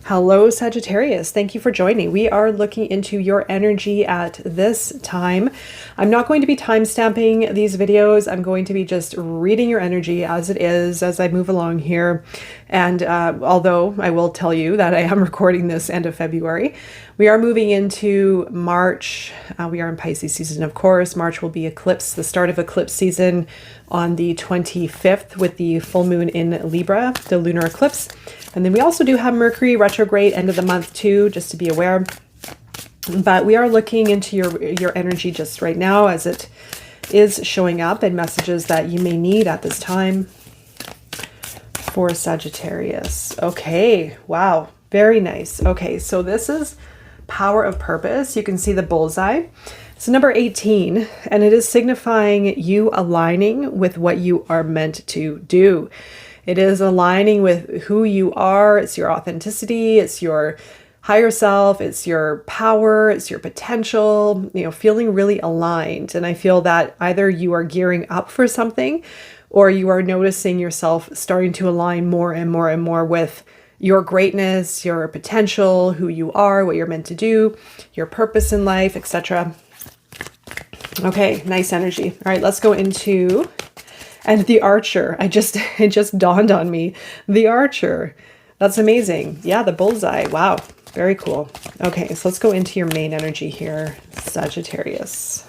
Hello, Sagittarius. Thank you for joining. We are looking into your energy at this time. I'm not going to be time stamping these videos. I'm going to be just reading your energy as it is as I move along here. And although I will tell you that I am recording this end of February, we are moving into March. We are in Pisces season, of course. March will be eclipse, the start of eclipse season on the 25th with the full moon in Libra, the lunar eclipse. And then we also do have Mercury retrograde end of the month too, just to be aware. But we are looking into your energy just right now as it is showing up and messages that you may need at this time for Sagittarius. Okay, wow, very nice. Okay, so this is Power of Purpose. You can see the bullseye. It's number 18, and it is signifying you aligning with what you are meant to do. It is aligning with who you are. It's your authenticity. It's your higher self. It's your power. It's your potential, feeling really aligned. And I feel that either you are gearing up for something or you are noticing yourself starting to align more and more and more with your greatness, your potential, who you are, what you're meant to do, your purpose in life, etc. Okay, nice energy. All right, let's go into... And the Archer, it just dawned on me. The Archer, that's amazing. Yeah, the bullseye, wow, very cool. Okay, so let's go into your main energy here, Sagittarius.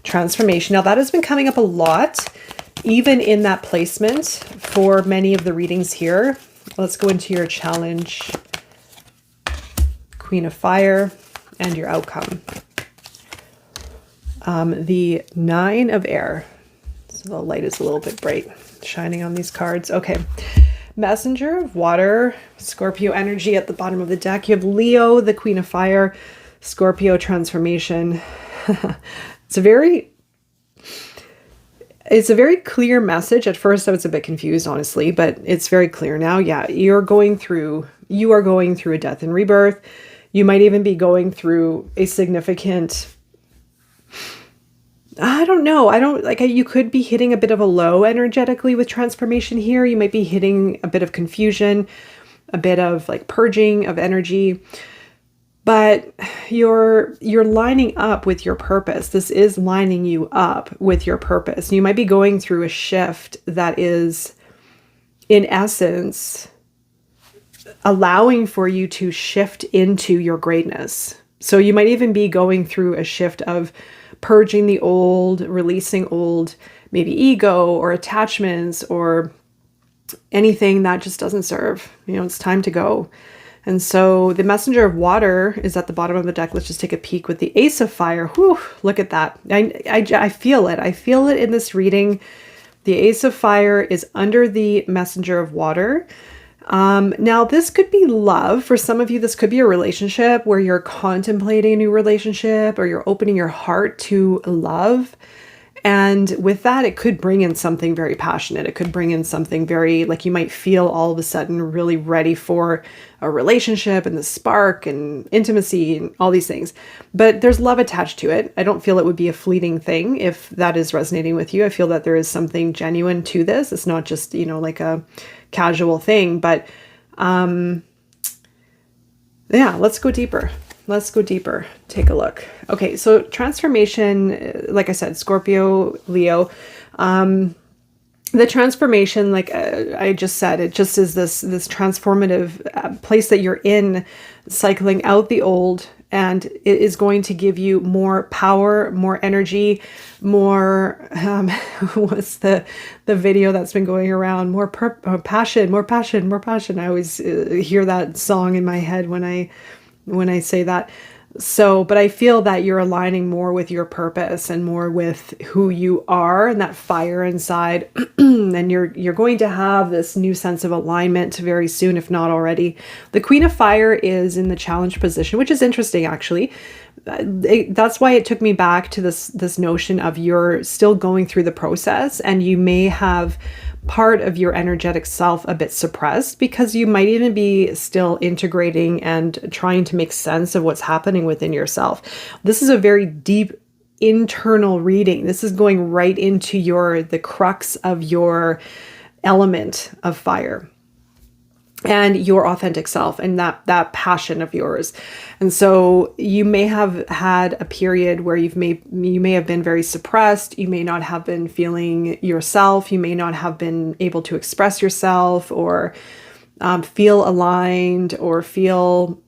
Transformation, now that has been coming up a lot, even in that placement for many of the readings here. Let's go into your challenge, Queen of Fire, and your outcome. The Nine of Air. So the light is a little bit bright shining on these cards. Okay. Messenger of Water, Scorpio energy at the bottom of the deck. You have Leo, the Queen of Fire, Scorpio transformation. It's a very clear message. At first I was a bit confused, honestly, but it's very clear now. Yeah, you are going through a death and rebirth. You might even be going through a significant... I don't know. You could be hitting a bit of a low energetically with transformation here. You might be hitting a bit of confusion, a bit of like purging of energy, but you're lining up with your purpose. This is lining you up with your purpose. You might be going through a shift that is, in essence, allowing for you to shift into your greatness. So you might even be going through a shift of purging the old, releasing old, maybe ego or attachments or anything that just doesn't serve. It's time to go. And so the Messenger of Water is at the bottom of the deck. Let's just take a peek with the Ace of Fire. Whew, look at that. I feel it. I feel it in this reading. The Ace of Fire is under the Messenger of Water. Now this could be love. For some of you, this could be a relationship where you're contemplating a new relationship or you're opening your heart to love. And with that, it could bring in something very passionate. It could bring in something very, like you might feel all of a sudden really ready for a relationship and the spark and intimacy and all these things. But there's love attached to it. I don't feel it would be a fleeting thing if that is resonating with you. I feel that there is something genuine to this. It's not just, like a casual thing, but yeah, let's go deeper. Let's go deeper. Take a look. Okay, so transformation, like I said, Scorpio, Leo. The transformation, like I just said, it just is this transformative place that you're in, cycling out the old, and it is going to give you more power, more energy, more, what's the video that's been going around? More passion, more passion, more passion. I always hear that song in my head when I say that. So, but I feel that you're aligning more with your purpose and more with who you are and that fire inside. And you're going to have this new sense of alignment very soon, if not already. The Queen of Fire is in the challenge position, which is interesting, actually. That's why it took me back to this notion of you're still going through the process and you may have part of your energetic self a bit suppressed because you might even be still integrating and trying to make sense of what's happening within yourself. This is a very deep internal reading. This is going right into the crux of your element of fire. and your authentic self and that passion of yours. And so you may have had a period where you may have been very suppressed. You may not have been feeling yourself. You may not have been able to express yourself or feel aligned or feel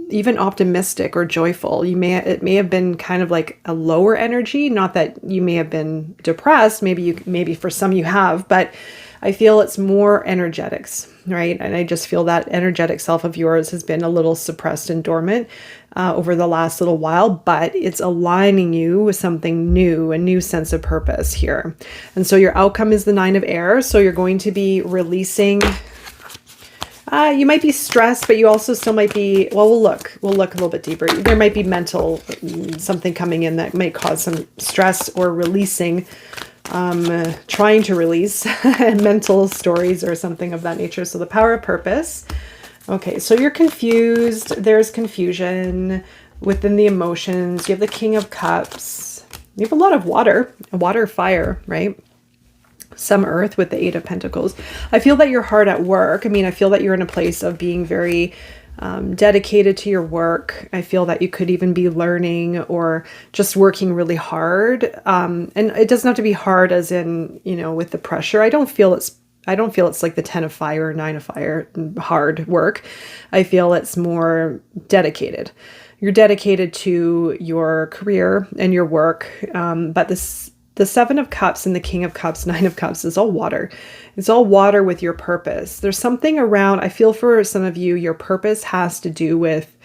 even optimistic or joyful. It may have been kind of like a lower energy, not that you may have been depressed. Maybe for some you have, but I feel it's more energetics, right? And I just feel that energetic self of yours has been a little suppressed and dormant over the last little while, but it's aligning you with something new, a new sense of purpose here. And so your outcome is the 9 of air. So you're going to be releasing. You might be stressed, but you also still might be, well, we'll look a little bit deeper. There might be mental, something coming in that might cause some stress or releasing, trying to release mental stories or something of that nature. So the power of purpose. Okay, so you're confused. There's confusion within the emotions. You have the King of Cups. You have a lot of water, fire, right? Some earth with the 8 of Pentacles. I feel that you're hard at work. I mean, I feel that you're in a place of being very dedicated to your work. I feel that you could even be learning or just working really hard. And it doesn't have to be hard as in, with the pressure. I don't feel it's like the 10 of fire or 9 of fire, hard work. I feel it's more dedicated. You're dedicated to your career and your work. But the 7 of Cups and the King of Cups, 9 of Cups is all water. It's all water with your purpose. There's something around, I feel for some of you, your purpose has to do with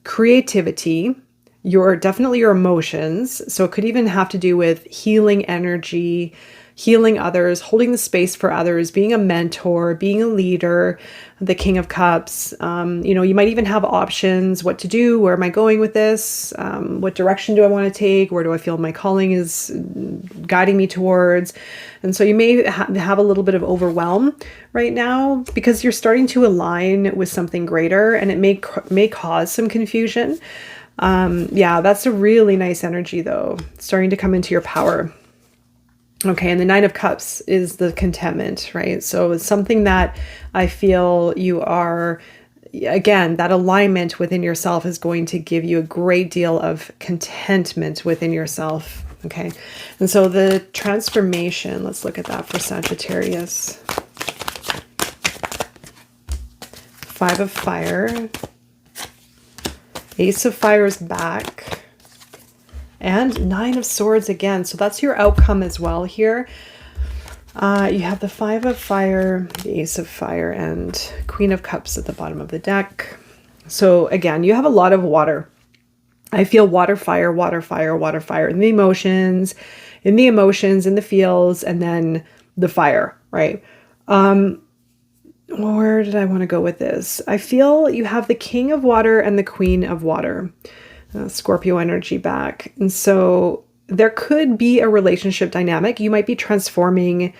creativity, definitely your emotions. So it could even have to do with healing energy, healing others, holding the space for others, being a mentor, being a leader, the King of Cups. You might even have options, what to do, where am I going with this? What direction do I want to take? Where do I feel my calling is guiding me towards? And so you may have a little bit of overwhelm right now because you're starting to align with something greater, and it may cause some confusion. That's a really nice energy though, starting to come into your power. Okay, and the 9 of Cups is the contentment, right? So it's something that I feel you are, again, that alignment within yourself is going to give you a great deal of contentment within yourself, okay? And so the transformation, let's look at that for Sagittarius. 5 of Fire. Ace of Fire is back. And 9 of Swords again. So that's your outcome as well here. You have the 5 of Fire, the Ace of Fire, and Queen of Cups at the bottom of the deck. So again, you have a lot of water. I feel water, fire, water, fire, water, fire in the emotions, in the feels, and then the fire, right? Where did I want to go with this? I feel you have the King of Water and the Queen of Water. Scorpio energy back. And so there could be a relationship dynamic. You might be transforming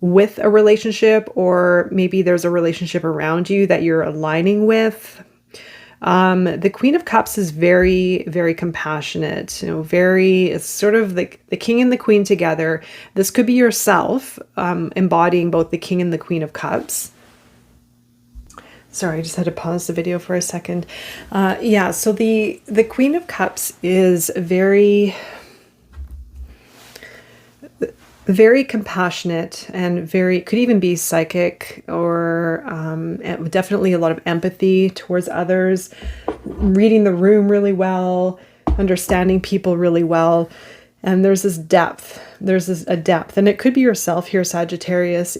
with a relationship, or maybe there's a relationship around you that you're aligning with. The Queen of Cups is very, very compassionate, it's sort of the King and the Queen together. This could be yourself embodying both the King and the Queen of Cups. Sorry, I just had to pause the video for a second. So the Queen of Cups is very, very compassionate and could even be psychic, or definitely a lot of empathy towards others, reading the room really well, understanding people really well. And there's this depth. A depth. And it could be yourself here, Sagittarius,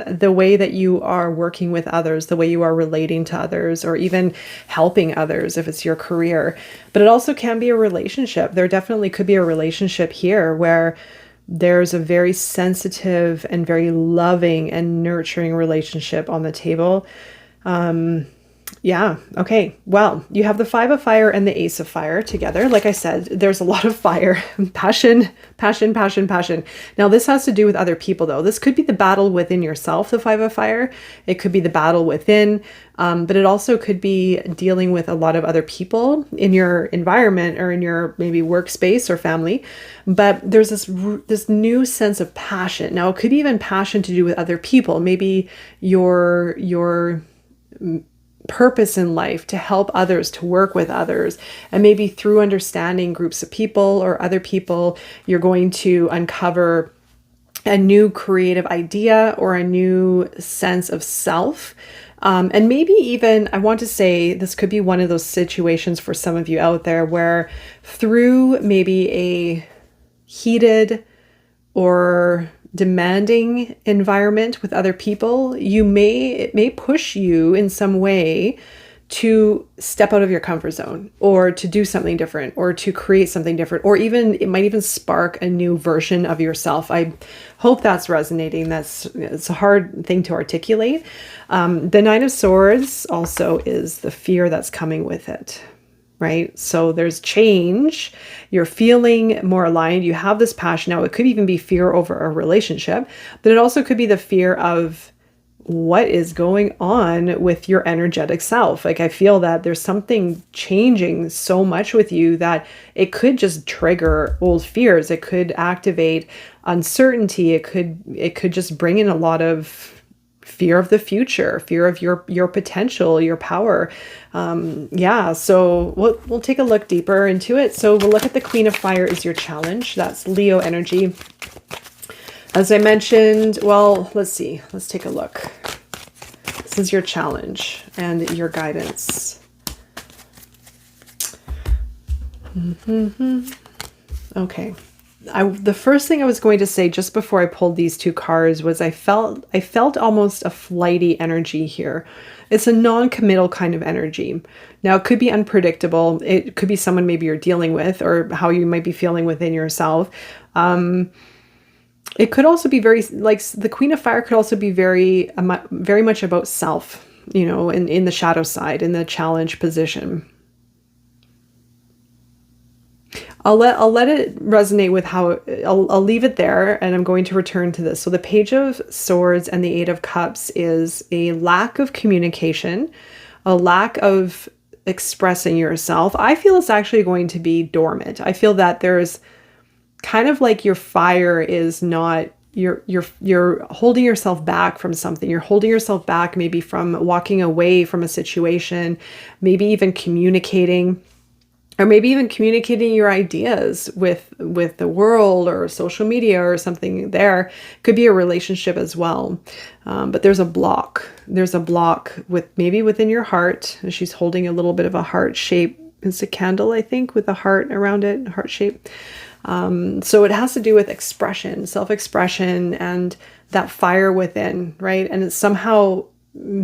the way that you are working with others, the way you are relating to others, or even helping others if it's your career. But it also can be a relationship. There definitely could be a relationship here where there's a very sensitive and very loving and nurturing relationship on the table. Okay. Well, you have the 5 of Fire and the Ace of Fire together. Like I said, there's a lot of fire, passion. Now, this has to do with other people, though. This could be the battle within yourself, the 5 of Fire. It could be the battle within, but it also could be dealing with a lot of other people in your environment or in your maybe workspace or family. But there's this new sense of passion. Now, it could be even passion to do with other people. Maybe your purpose in life, to help others, to work with others. And maybe through understanding groups of people or other people, you're going to uncover a new creative idea or a new sense of self. And maybe even, I want to say, this could be one of those situations for some of you out there where through maybe a heated or demanding environment with other people, it may push you in some way to step out of your comfort zone, or to do something different, or to create something different, or even it might even spark a new version of yourself. I hope that's resonating. It's a hard thing to articulate. The Nine of Swords also is the fear that's coming with it, right? So there's change. You're feeling more aligned. You have this passion. Now, it could even be fear over a relationship, but it also could be the fear of what is going on with your energetic self. Like, I feel that there's something changing so much with you that it could just trigger old fears. It could activate uncertainty. It could just bring in a lot of fear of the future, fear of your potential, your power. So we'll take a look deeper into it. So we'll look at the Queen of Fire is your challenge. That's Leo energy. As I mentioned, well, let's see. Let's take a look. This is your challenge and your guidance. Okay. The first thing I was going to say just before I pulled these two cards was I felt almost a flighty energy here. It's a non-committal kind of energy. Now, it could be unpredictable. It could be someone maybe you're dealing with, or how you might be feeling within yourself. It could also be very, like, the Queen of Fire could also be very much about self, in the shadow side, in the challenge position. I'll let it resonate with how I'll leave it there, and I'm going to return to this. So the Page of Swords and the Eight of Cups is a lack of communication, a lack of expressing yourself. I feel it's actually going to be dormant. I feel that there's kind of like your fire is not, you're holding yourself back from something. You're holding yourself back maybe from walking away from a situation, maybe even communicating, or maybe even communicating your ideas with the world or social media or something. There could be a relationship as well. But there's a block. There's a block maybe within your heart. She's holding a little bit of a heart shape. It's a candle, I think, with a heart around it, heart shape. So it has to do with expression, self-expression, and that fire within, right? And it's somehow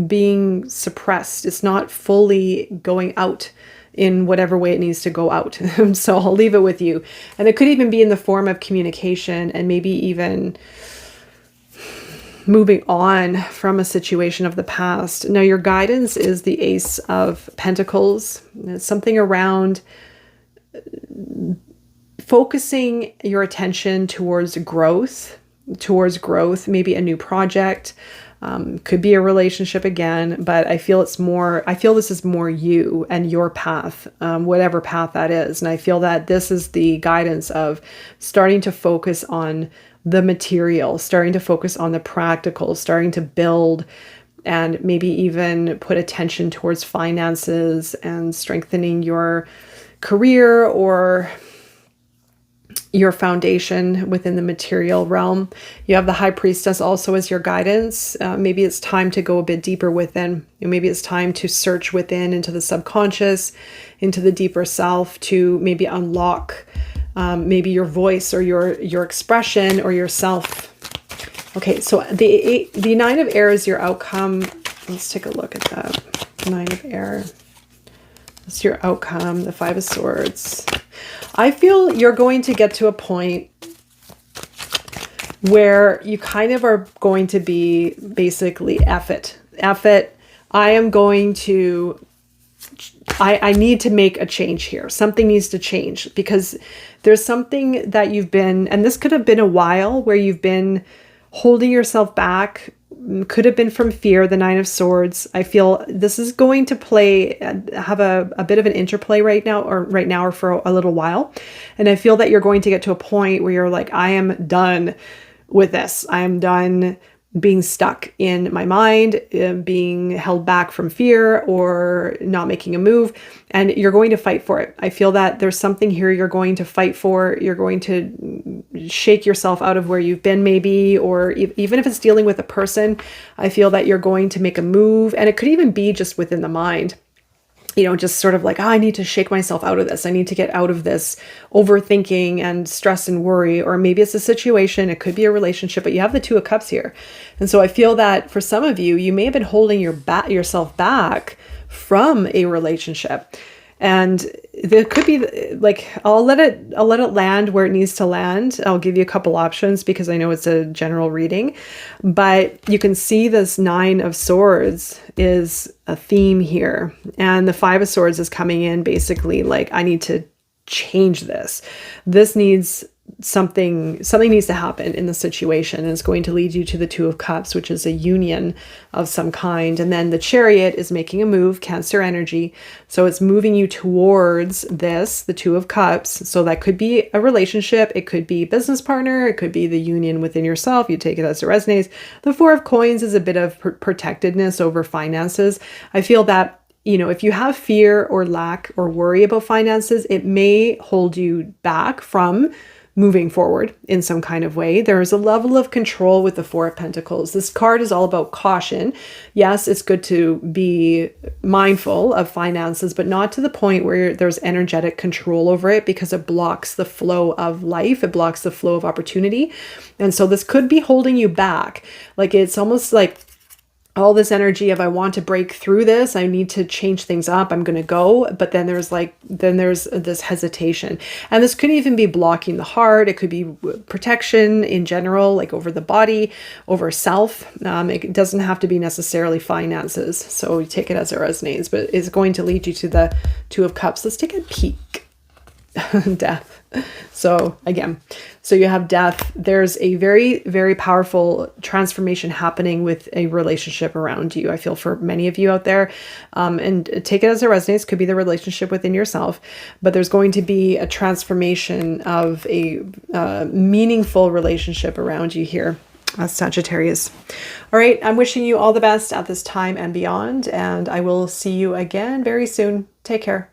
being suppressed. It's not fully going out in whatever way it needs to go out. So I'll leave it with you. And it could even be in the form of communication, and maybe even moving on from a situation of the past. Now, your guidance is the Ace of Pentacles. It's something around focusing your attention towards growth, maybe a new project, could be a relationship again, but I feel this is more you and your path, whatever path that is. And I feel that this is the guidance of starting to focus on the material, starting to focus on the practical, starting to build, and maybe even put attention towards finances and strengthening your career or your foundation within the material realm. You have the High Priestess also as your guidance. Maybe it's time to go a bit deeper within. Maybe it's time to search within into the subconscious, into the deeper self, to maybe unlock maybe your voice or your expression or yourself. Okay, so the Nine of Air is your outcome. Let's take a look at that. Nine of Air. That's your outcome. The Five of Swords. I feel you're going to get to a point where you kind of are going to be basically F it. I need to make a change here. Something needs to change, because there's something that you've been, and this could have been a while where you've been holding yourself back. Could have been from fear, the Nine of Swords. I feel this is going to have a bit of an interplay right now or for a little while. And I feel that you're going to get to a point where you're like, I am done with this. I am done being stuck in my mind, being held back from fear or not making a move, and you're going to fight for it. I feel that there's something here you're going to fight for. You're going to shake yourself out of where you've been maybe, or even if it's dealing with a person, I feel that you're going to make a move, and it could even be just within the mind. Just sort of like, I need to shake myself out of this. I need to get out of this overthinking and stress and worry. Or maybe it's a situation, it could be a relationship, but you have the Two of Cups here. And so I feel that for some of you, you may have been holding yourself back from a relationship. And there could be like, I'll let it land where it needs to land. I'll give you a couple options because I know it's a general reading, but you can see this Nine of Swords is a theme here. And the Five of Swords is coming in basically like, I need to change this. This needs something needs to happen in the situation, and it's going to lead you to the Two of Cups, which is a union of some kind. And then the Chariot is making a move, Cancer energy. So it's moving you towards this, the Two of Cups. So that could be a relationship. It could be a business partner. It could be the union within yourself. You take it as it resonates. The Four of Coins is a bit of protectedness over finances. I feel that if you have fear or lack or worry about finances, it may hold you back from moving forward in some kind of way. There is a level of control with the Four of Pentacles. This card is all about caution. Yes, it's good to be mindful of finances, but not to the point where there's energetic control over it, because it blocks the flow of life. It blocks the flow of opportunity. And so this could be holding you back. Like it's almost like all this energy of, I want to break through this. I need to change things up. I'm going to go. But then there's this hesitation. And this could even be blocking the heart. It could be protection in general, like over the body, over self. It doesn't have to be necessarily finances. So you take it as it resonates, but it's going to lead you to the Two of Cups. Let's take a peek. Death. So again, so you have death. There's a very, very powerful transformation happening with a relationship around you. I feel for many of you out there, and take it as it resonates. Could be the relationship within yourself, but there's going to be a transformation of a meaningful relationship around you here. Sagittarius. All right. I'm wishing you all the best at this time and beyond, and I will see you again very soon. Take care.